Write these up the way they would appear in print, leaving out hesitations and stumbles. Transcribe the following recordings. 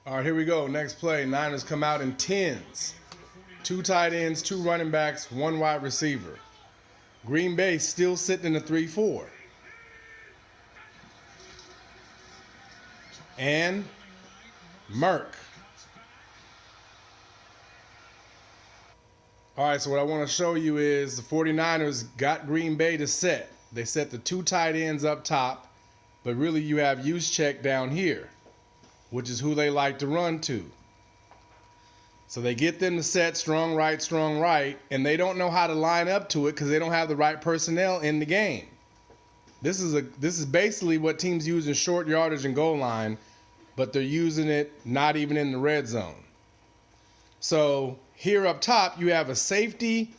All right, here we go. Next play. Niners come out in tens. 2 tight ends, 2 running backs, 1 wide receiver. Green Bay still sitting in the 3-4. And MERK. All right, so what I want to show you is the 49ers got Green Bay to set. They set the 2 tight ends up top, but really you have Juszczyk down here, which is who they like to run to. So they get them to set strong right, and they don't know how to line up to it because they don't have the right personnel in the game. This is basically what teams use in short yardage and goal line, but they're using it not even in the red zone. So here up top, you have a safety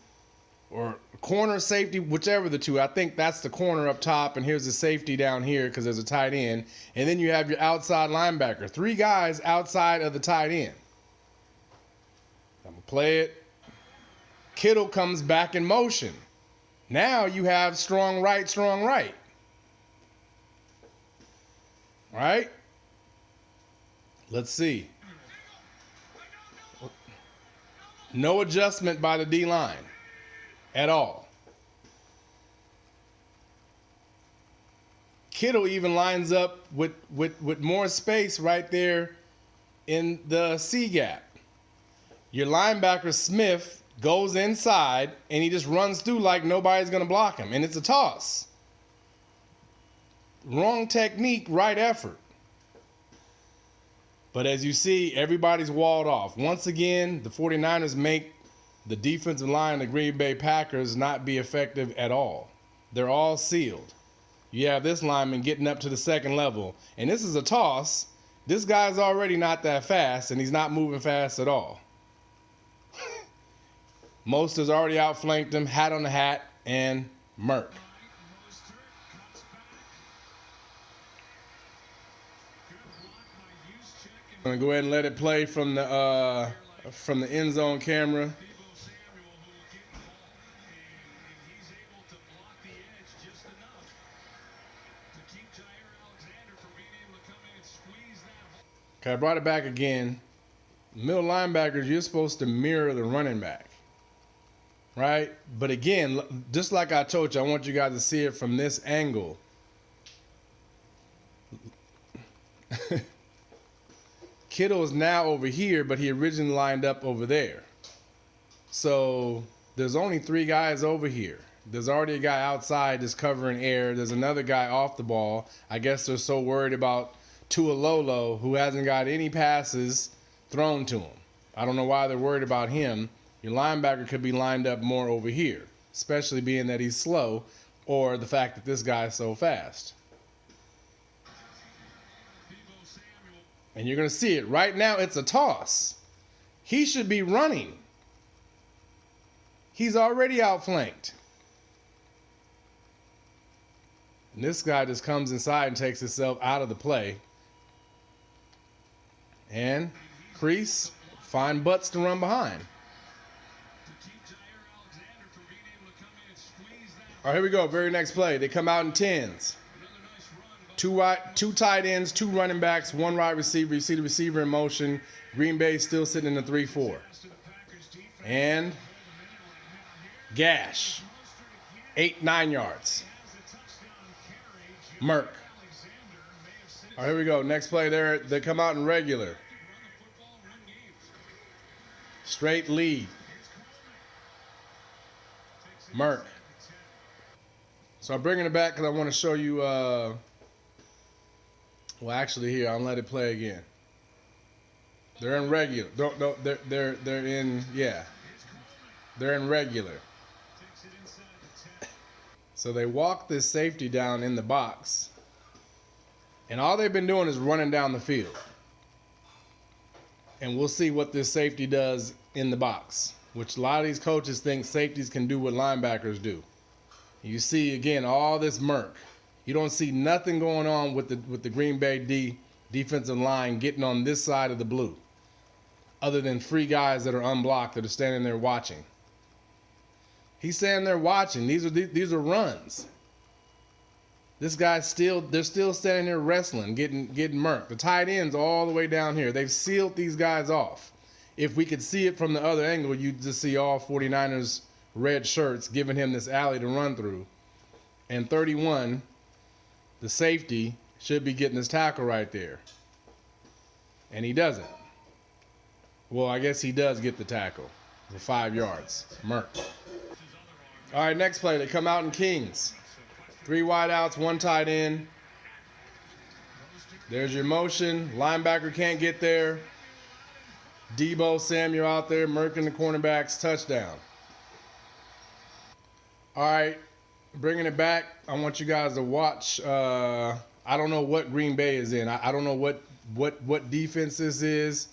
or corner safety, whichever the two. I think that's the corner up top, and here's the safety down here because there's a tight end. And then you have your outside linebacker. 3 guys outside of the tight end. I'm going to play it. Kittle comes back in motion. Now you have strong right. All right? Let's see. No adjustment by the D-line at all. Kittle even lines up with more space right there in the C gap. Your linebacker Smith goes inside and he just runs through like nobody's going to block him, and it's a toss. Wrong technique, right effort. But as you see, everybody's walled off. Once again, the 49ers make the defensive line of the Green Bay Packers not be effective at all. They're all sealed. You have this lineman getting up to the second level, and this is a toss. This guy's already not that fast, and he's not moving fast at all. Moster's already outflanked him, hat on the hat, and MERK. I'm going to go ahead and let it play from the end zone camera. Okay, I brought it back again. Middle linebackers, you're supposed to mirror the running back, right? But again, just like I told you, I want you guys to see it from this angle. Kittle is now over here, but he originally lined up over there. So there's only 3 guys over here. There's already a guy outside that's covering air. There's another guy off the ball. I guess they're so worried about Tualolo, who hasn't got any passes thrown to him. I don't know why they're worried about him. Your linebacker could be lined up more over here, especially being that he's slow, or the fact that this guy's so fast. And you're going to see it. Right now, it's a toss. He should be running. He's already outflanked. And this guy just comes inside and takes himself out of the play. And crease, find butts to run behind. All right, here we go. Very next play. They come out in tens. 2 tight ends, 2 running backs, 1 wide receiver. You see the receiver in motion. Green Bay still sitting in the 3-4. And gash. 8-9 yards. MERK. All right, here we go. Next play there. They come out in regular. Straight lead. MERK. So I'm bringing it back because I want to show you. Well, actually, here I'll let it play again. They're in regular. They're in They're in regular. So they walk this safety down in the box, and all they've been doing is running down the field. And we'll see what this safety does in the box, which a lot of these coaches think safeties can do what linebackers do. You see, again, all this MERK. You don't see nothing going on with the Green Bay defensive line getting on this side of the blue, other than 3 guys that are unblocked that are standing there watching. He's standing there watching. These are runs. This guy's they're still standing here wrestling, getting murked. The tight end's all the way down here. They've sealed these guys off. If we could see it from the other angle, you'd just see all 49ers red shirts giving him this alley to run through. And 31, the safety, should be getting this tackle right there. And he doesn't. Well, I guess he does get the tackle for 5 yards. MERK. All right, next play. They come out in Kings. 3 wideouts, 1 tight end. There's your motion. Linebacker can't get there. Debo, Sam, you're out there. MERK and the cornerbacks. Touchdown. All right, bringing it back. I want you guys to watch. I don't know what Green Bay is in. I don't know what defense this is.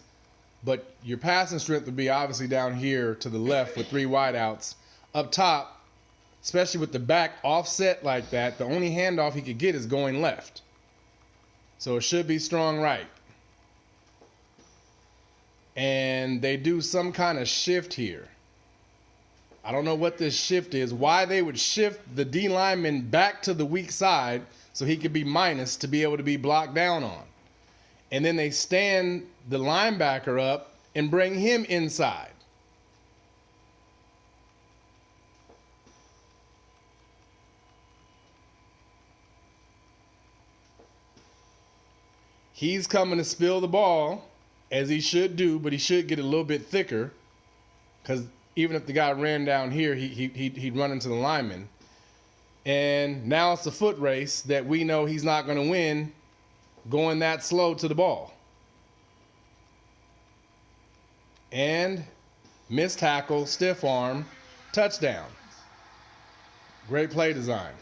But your passing strength would be obviously down here to the left with 3 wideouts. Up top, especially with the back offset like that, the only handoff he could get is going left. So it should be strong right. And they do some kind of shift here. I don't know what this shift is, why they would shift the D lineman back to the weak side so he could be minus to be able to be blocked down on. And then they stand the linebacker up and bring him inside. He's coming to spill the ball, as he should do, but he should get a little bit thicker, because even if the guy ran down here, he'd run into the lineman. And now it's a foot race that we know he's not going to win going that slow to the ball. And missed tackle, stiff arm, touchdown. Great play design.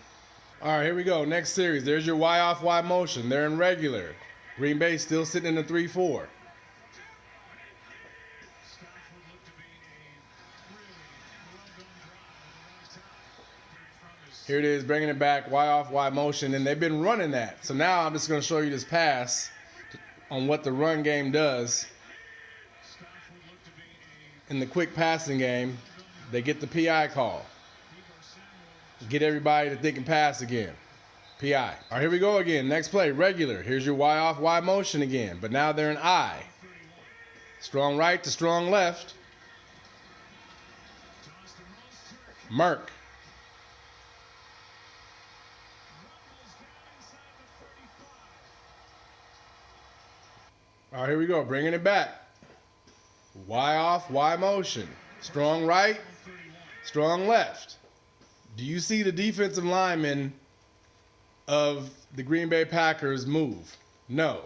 All right, here we go. Next series. There's your Y off Y motion. They're in regular. Green Bay still sitting in the 3-4. Here it is, bringing it back, Y off Y motion, and they've been running that. So now I'm just going to show you this pass on what the run game does. In the quick passing game, they get the PI call. Get everybody to think and pass again. PI. All right, here we go again. Next play, regular. Here's your Y off Y motion again, but now they're in I. Strong right to strong left. MERK. All right, here we go. Bringing it back. Y off, Y motion. Strong right, strong left. Do you see the defensive lineman of the Green Bay Packers move? No.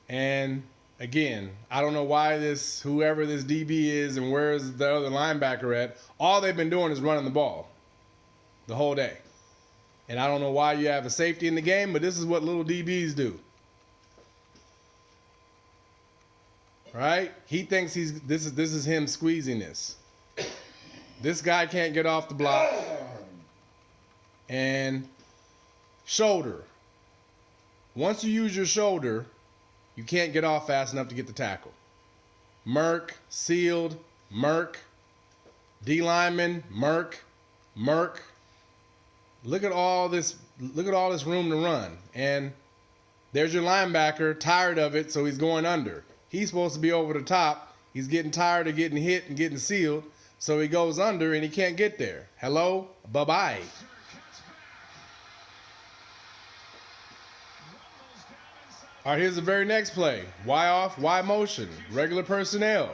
And again, I don't know why whoever this DB is and where's the other linebacker at, all they've been doing is running the ball the whole day. And I don't know why you have a safety in the game, but this is what little DBs do. Right? He thinks this is him squeezing this. This guy can't get off the block. And shoulder. Once you use your shoulder, you can't get off fast enough to get the tackle. MERK, sealed, MERK, D lineman, MERK, MERK. Look at all this room to run. And there's your linebacker, tired of it, so he's going under. He's supposed to be over the top. He's getting tired of getting hit and getting sealed, so he goes under and he can't get there. Hello? Bye-bye. All right, here's the very next play. Y off, Y motion. Regular personnel.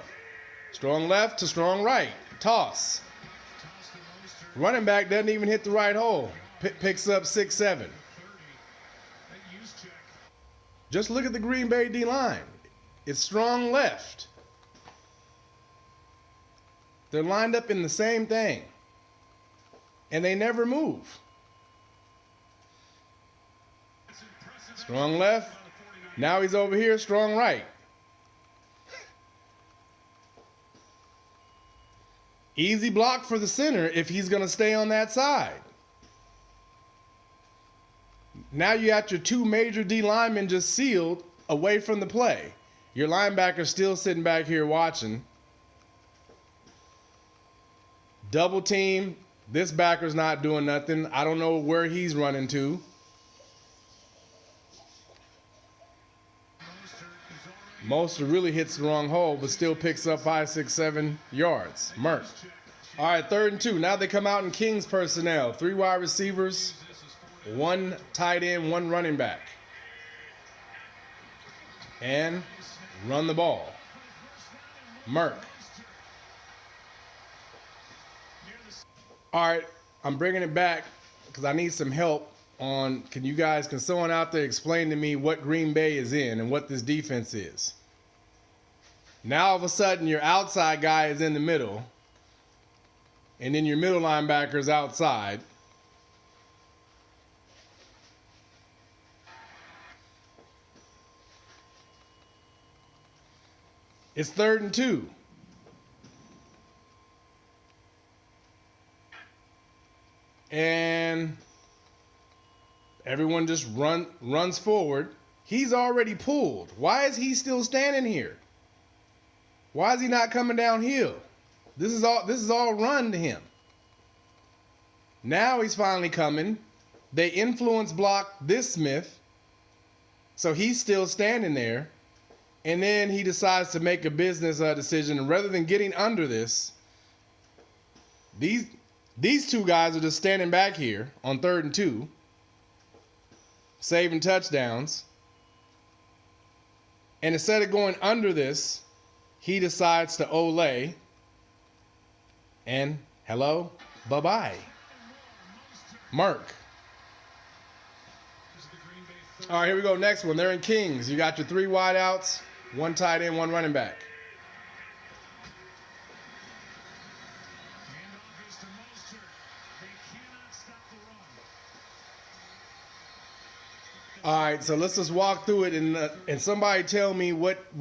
Strong left to strong right. Toss. Running back doesn't even hit the right hole. Picks up 6-7. Just look at the Green Bay D-line. It's strong left. They're lined up in the same thing. And they never move. Strong left. Now he's over here, strong right. Easy block for the center if he's going to stay on that side. Now you got your 2 major D linemen just sealed away from the play. Your linebacker's still sitting back here watching. Double team. This backer's not doing nothing. I don't know where he's running to. Mostert really hits the wrong hole, but still picks up 5, 6, 7 yards. MERK. All right, 3rd and 2. Now they come out in Kings personnel. 3 wide receivers, 1 tight end, 1 running back. And run the ball. MERK. All right, I'm bringing it back because I need some help on, can someone out there explain to me what Green Bay is in and what this defense is? Now all of a sudden your outside guy is in the middle, and then your middle linebacker is outside. It's 3rd and 2. And everyone just runs forward. He's already pulled. Why is he still standing here? Why is he not coming downhill? This is all run to him. Now he's finally coming. They influence block this Smith. So he's still standing there. And then he decides to make a business decision. And rather than getting under this, these 2 guys are just standing back here on 3rd and 2, saving touchdowns. And instead of going under this, he decides to ole. And hello, bye-bye. MERK. All right, here we go. Next one. They're in Kings. You got your 3 wideouts, 1 tight end, 1 running back. All right, so let's just walk through it and somebody tell me what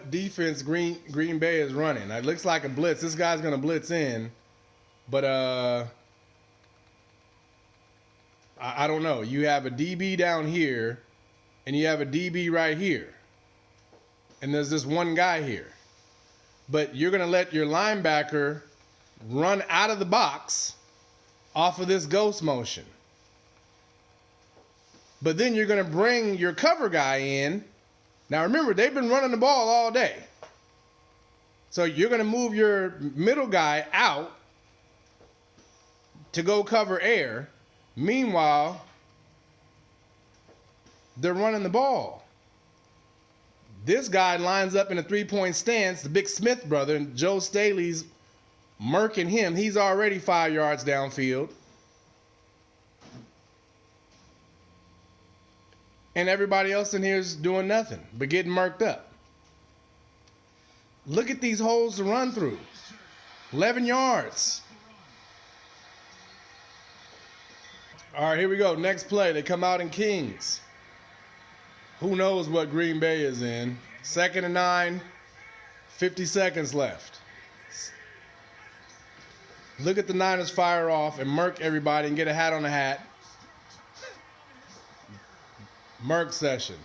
defense Green Bay is running. It looks like a blitz. This guy's gonna blitz in, but I don't know. You have a DB down here, and you have a DB right here, and there's this one guy here, but you're gonna let your linebacker run out of the box off of this ghost motion. But then you're going to bring your cover guy in. Now remember, they've been running the ball all day. So you're going to move your middle guy out to go cover air. Meanwhile, they're running the ball. This guy lines up in a 3-point stance, the big Smith brother, and Joe Staley's murking him. He's already 5 yards downfield. And everybody else in here is doing nothing but getting murked up. Look at these holes to run through. 11 yards. All right, here we go. Next play. They come out in Kings. Who knows what Green Bay is in? 2nd and 9, 50 seconds left. Look at the Niners fire off and murk everybody and get a hat on the hat. MERK session.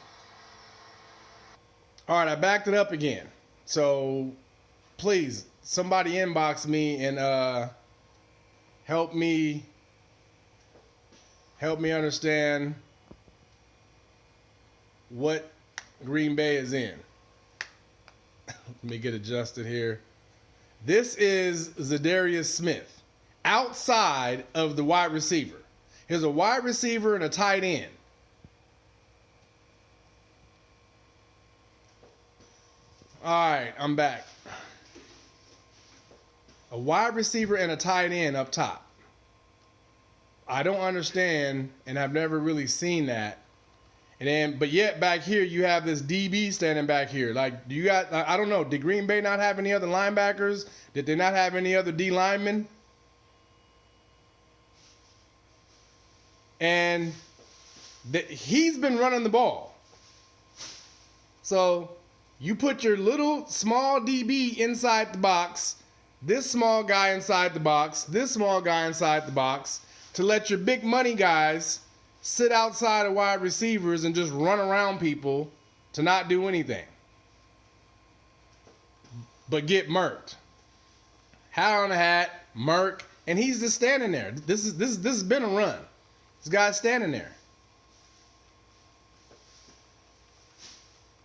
All right, I backed it up again. So please, somebody inbox me and help me understand what Green Bay is in. Let me get adjusted here. This is Zadarius Smith outside of the wide receiver. Here's a wide receiver and a tight end. All right, I'm back. A wide receiver and a tight end up top. I don't understand, and I've never really seen that. But yet back here you have this DB standing back here. Like, I don't know. Did Green Bay not have any other linebackers? Did they not have any other D linemen? And he's been running the ball. So you put your little small DB inside the box, this small guy inside the box, this small guy inside the box, to let your big money guys sit outside of wide receivers and just run around people to not do anything but get murked. Hat on the hat, MERK, and he's just standing there. This has been a run. This guy's standing there.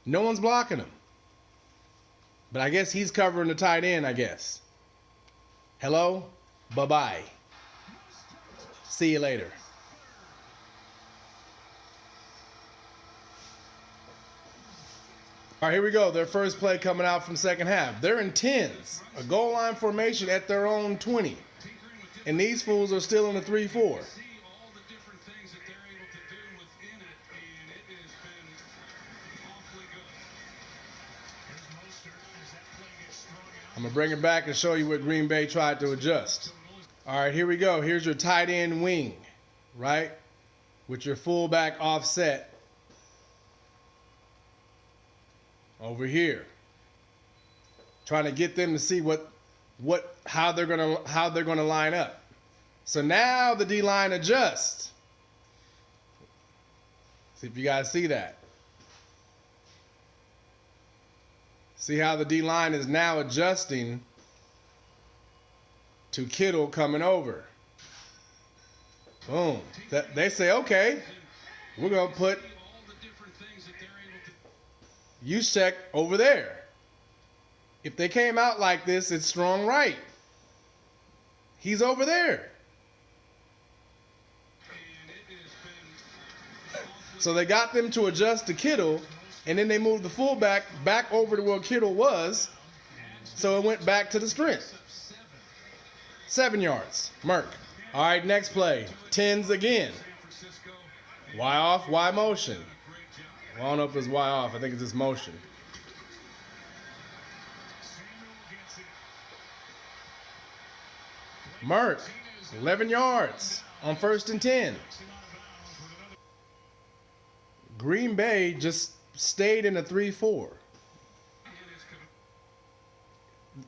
No one's blocking him. But I guess he's covering the tight end, I guess. Hello? Bye-bye. See you later. All right, here we go. Their first play coming out from second half. They're in 10s, a goal line formation at their own 20. And these fools are still in the 3-4. I'm going to bring it back and show you what Green Bay tried to adjust. All right, here we go. Here's your tight end wing, right? With your fullback offset over here. Trying to get them to see how they're gonna line up. So now the D-line adjusts. See if you guys see that. See how the D-line is now adjusting to Kittle coming over. Boom. They say, okay, we're going to put Juszczyk over there. If they came out like this, it's strong right. He's over there. So they got them to adjust to Kittle, and then they moved the fullback back over to where Kittle was, so it went back to the strength. 7 yards. MERK. All right, next play. 10s again. Y off, Y motion. Well, I don't know if it's Y off. I think it's just motion. MERK. 11 yards on 1st and 10. Green Bay just stayed in a 3-4.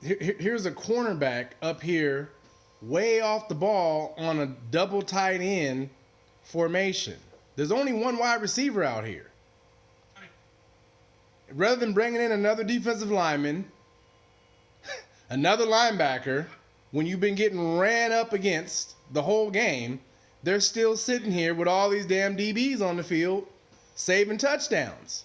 Here's a cornerback up here way off the ball on a double tight end formation. There's only one wide receiver out here. Rather than bringing in another defensive lineman, another linebacker, when you've been getting ran up against the whole game, they're still sitting here with all these damn DBs on the field saving touchdowns.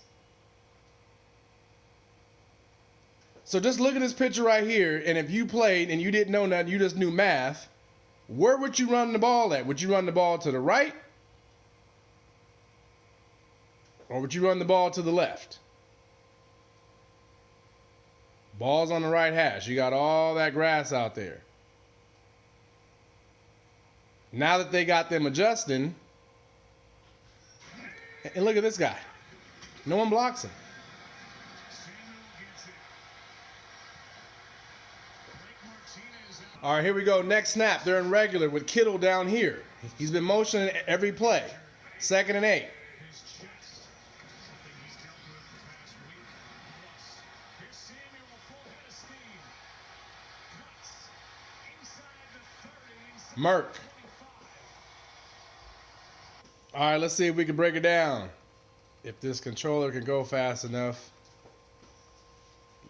So just look at this picture right here, and if you played and you didn't know nothing, you just knew math, where would you run the ball at? Would you run the ball to the right? Or would you run the ball to the left? Ball's on the right hash. You got all that grass out there. Now that they got them adjusting, and look at this guy. No one blocks him. All right, here we go. Next snap. They're in regular with Kittle down here. He's been motioning every play. 2nd and 8. MERK. All right, let's see if we can break it down. If this controller can go fast enough.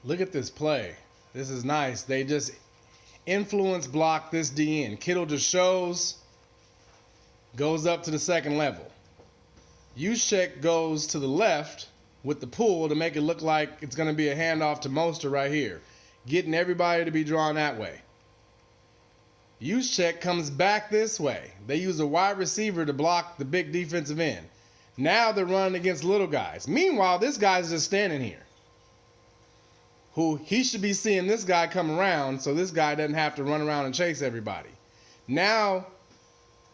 Look at this play. This is nice. They just influence block this DN. Kittle just shows, goes up to the 2nd level. Juszczyk goes to the left with the pull to make it look like it's going to be a handoff to Mostert right here, getting everybody to be drawn that way. Juszczyk comes back this way. They use a wide receiver to block the big defensive end. Now they're running against little guys. Meanwhile, this guy's just standing here. Who he should be seeing this guy come around so this guy doesn't have to run around and chase everybody. Now,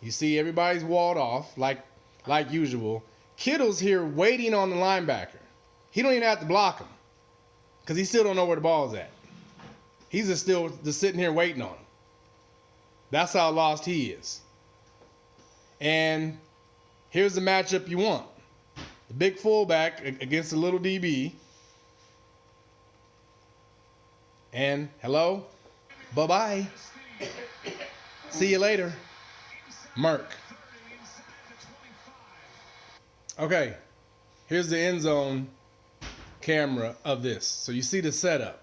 you see everybody's walled off like usual. Kittle's here waiting on the linebacker. He don't even have to block him because he still don't know where the ball's at. He's just still just sitting here waiting on him. That's how lost he is. And here's the matchup you want. The big fullback against the little DB. And hello, bye-bye. See you later. MERK. Okay, here's the end zone camera of this. So you see the setup.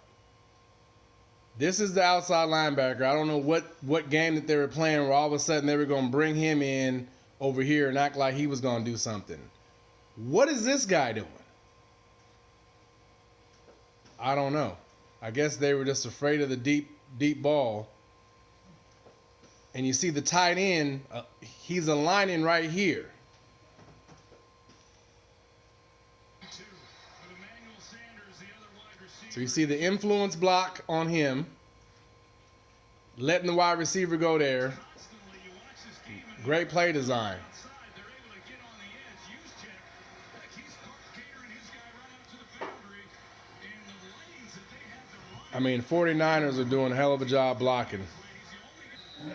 This is the outside linebacker. I don't know what game that they were playing where all of a sudden they were going to bring him in over here and act like he was going to do something. What is this guy doing? I don't know. I guess they were just afraid of the deep ball. And you see the tight end, he's aligning right here. So you see the influence block on him, letting the wide receiver go there. Great play design. I mean, 49ers are doing a hell of a job blocking.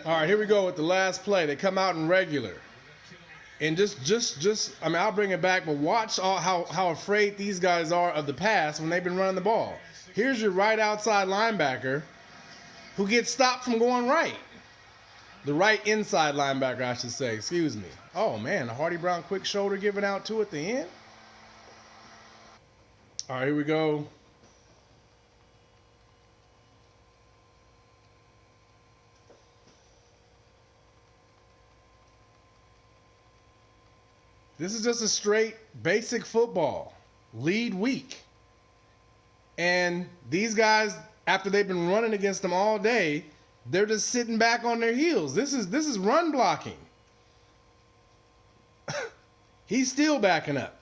All right, here we go with the last play. They come out in regular. And just I mean, I'll bring it back, but watch how afraid these guys are of the pass when they've been running the ball. Here's your right outside linebacker who gets stopped from going right. The right inside linebacker, I should say. Excuse me. Oh, man, a Hardy Brown quick shoulder giving out two at the end. All right, here we go. This is just a straight basic football. Lead week. And these guys, after they've been running against them all day, they're just sitting back on their heels. This is run blocking. He's still backing up.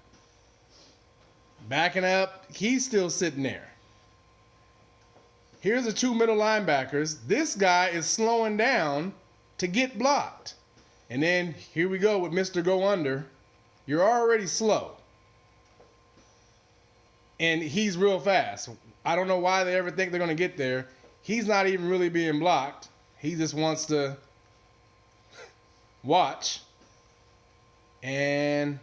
Backing up. He's still sitting there. Here's the two middle linebackers. This guy is slowing down to get blocked. And then here we go with Mr. Go Under. You're already slow. And he's real fast. I don't know why they ever think they're going to get there. He's not even really being blocked. He just wants to watch. And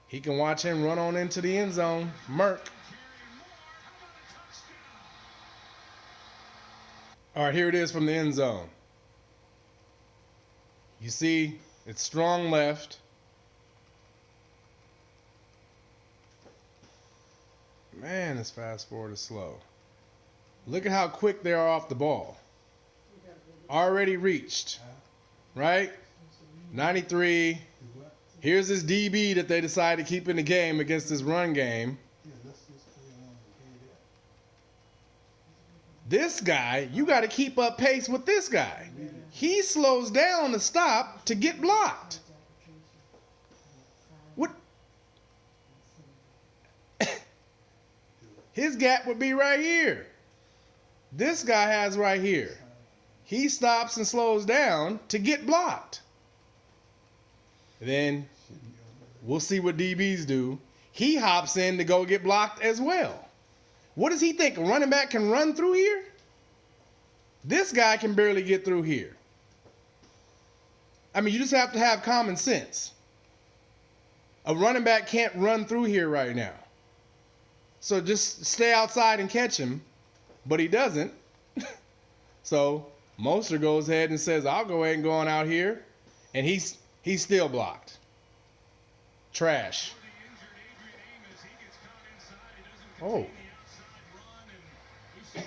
he can watch him run on into the end zone. MERK. All right, here it is from the end zone. You see, it's strong left. Man, this fast forward is slow. Look at how quick they are off the ball. Already reached, right? 93. Here's this DB that they decided to keep in the game against this run game. This guy, you got to keep up pace with this guy. He slows down to stop to get blocked. What? His gap would be right here. This guy has right here. He stops and slows down to get blocked. Then we'll see what DBs do. He hops in to go get blocked as well. What does he think? A running back can run through here? This guy can barely get through here. I mean, you just have to have common sense. A running back can't run through here right now. So just stay outside and catch him, but he doesn't. So Moster goes ahead and says, I'll go ahead and go on out here. And he's still blocked. Trash. Oh.